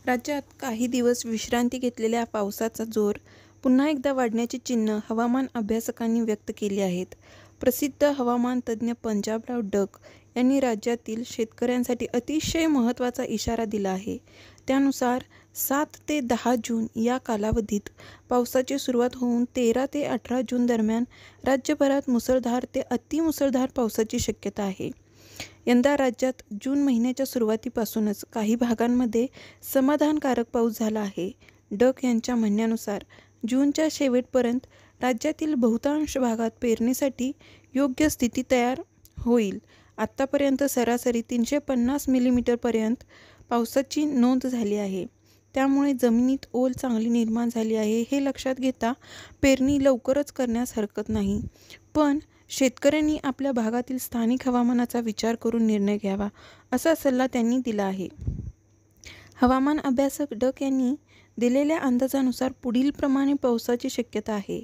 राज्यात काही दिवस विश्रांती घेतलेल्या पावसाचा जोर पुन्हा एकदा वाढण्याची चिन्ह हवामान अभ्यासकांनी व्यक्त केली आहेत. प्रसिद्ध हवामान तज्ज्ञ पंजाबराव डक यांनी राज्यातील शेतकऱ्यांसाठी अतिशय महत्त्वाचा इशारा दिला आहे. त्यानुसार 7 ते 10 जून या कालावधीत पावसाची सुरुवात होऊन 13 ते 18 जून दरम्यान राज्यभरात मुसळधार ते अतिमुसळधार पावसाची शक्यता आहे. यंदा राज्यात जून महिन्याच्या सुरुवातीपासूनच काही भागांमध्ये समाधानकारक पाऊस झाला आहे. डक यांच्या म्हणण्यानुसार जूनच्या शेवटपर्यंत राज्यातील बहुतांश भागात पेरणीसाठी योग्य स्थिती तयार होईल. आत्तापर्यंत सरासरी 350 मिलीमीटरपर्यंत पावसाची नोंद झाली आहे. त्यामुळे जमिनीत ओल चांगली निर्माण झाली आहे. हे लक्षात घेता पेरणी लवकरच करण्यास हरकत नाही. पण शेतकऱ्यांनी आपल्या भागातील स्थानिक हवामानाचा विचार करून निर्णय घ्यावा, असा सल्ला त्यांनी दिला आहे. हवामान अभ्यासक डक यांनी दिलेल्या अंदाजानुसार पुढील प्रमाणे पावसाची शक्यता आहे.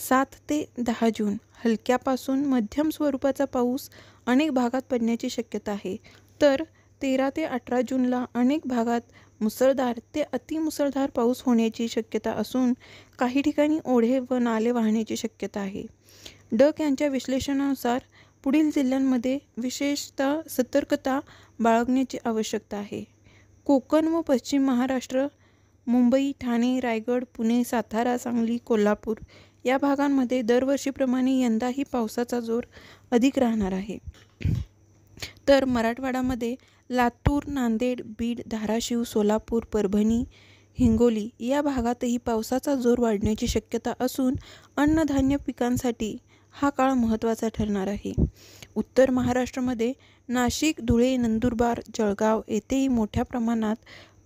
7 ते 10 जून हलक्यापासून मध्यम स्वरूपाचा पाऊस अनेक भागात पडण्याची शक्यता आहे. तर 13 ते 18 जूनला अनेक भागात मुसळधार ते अतिमुसळधार पाऊस होण्याची शक्यता असून काही ठिकाणी ओढे व नाले वाहण्याची शक्यता आहे. डक यांच्या विश्लेषणानुसार पुढील जिल्ह्यांमध्ये विशेषतः सतर्कता बाळगण्याची आवश्यकता आहे. कोकण व पश्चिम महाराष्ट्र, मुंबई, ठाणे, रायगड, पुणे, सातारा, सांगली, कोल्हापूर या भागांमध्ये दरवर्षीप्रमाणे यंदाही पावसाचा जोर अधिक राहणार आहे. तर मराठवाड्यामध्ये लातूर, नांदेड, बीड, धाराशिव, सोलापूर, परभणी, हिंगोली या भागातही पावसाचा जोर वाढण्याची शक्यता असून अन्नधान्य पिकांसाठी हा काळ महत्त्वाचा ठरणार आहे. उत्तर महाराष्ट्रामध्ये नाशिक, धुळे, नंदुरबार, जळगाव येथेही मोठ्या प्रमाणात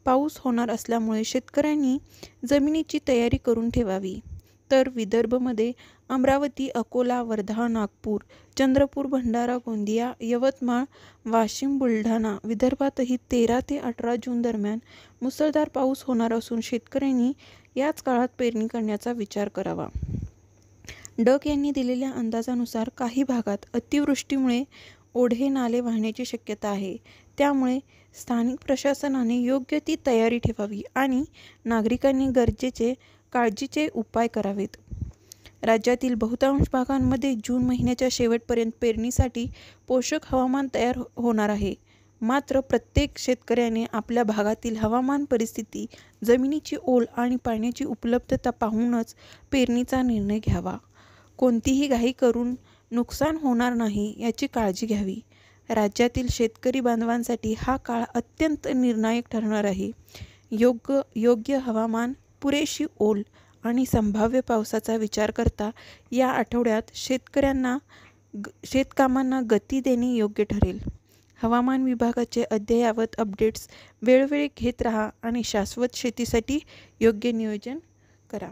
पाऊस होणार असल्यामुळे शेतकऱ्यांनी जमिनीची तयारी करून ठेवावी. तर विदर्भमध्ये अमरावती, अकोला, वर्धा, नागपूर, चंद्रपूर, भंडारा, गोंदिया, यवतमाळ, वाशिम, बुलढाणा विदर्भातही 13 ते 18 जून दरम्यान मुसळधार पाऊस होणार असून शेतकऱ्यांनी याच काळात पेरणी करण्याचा विचार करावा. डक यांनी दिलेल्या अंदाजानुसार काही भागात अतिवृष्टीमुळे ओढे नाले वाहण्याची शक्यता आहे. त्यामुळे स्थानिक प्रशासनाने योग्य ती तयारी ठेवावी आणि नागरिकांनी काळजीचे उपाय करावेत. राज्यातील बहुतांश भागांमध्ये जून महिन्याच्या शेवटपर्यंत पेरणीसाठी पोषक हवामान तयार होणार आहे. मात्र प्रत्येक शेतकऱ्याने आपल्या भागातील हवामान परिस्थिती, जमिनीची ओल आणि पाण्याची उपलब्धता पाहूनच पेरणीचा निर्णय घ्यावा. कोणतीही घाई करून नुकसान होणार नाही याची काळजी घ्यावी. राज्यातील शेतकरी बांधवांसाठी हा काळ अत्यंत निर्णायक ठरणार आहे. योग्य हवामान, पुरेशी ओल आणि संभाव्य पावसाचा विचार करता या आठवड्यात शेतकामांना गती देणे योग्य ठरेल. हवामान विभागाचे अद्ययावत अपडेट्स वेळोवेळी घेत राहा आणि शाश्वत शेतीसाठी योग्य नियोजन करा.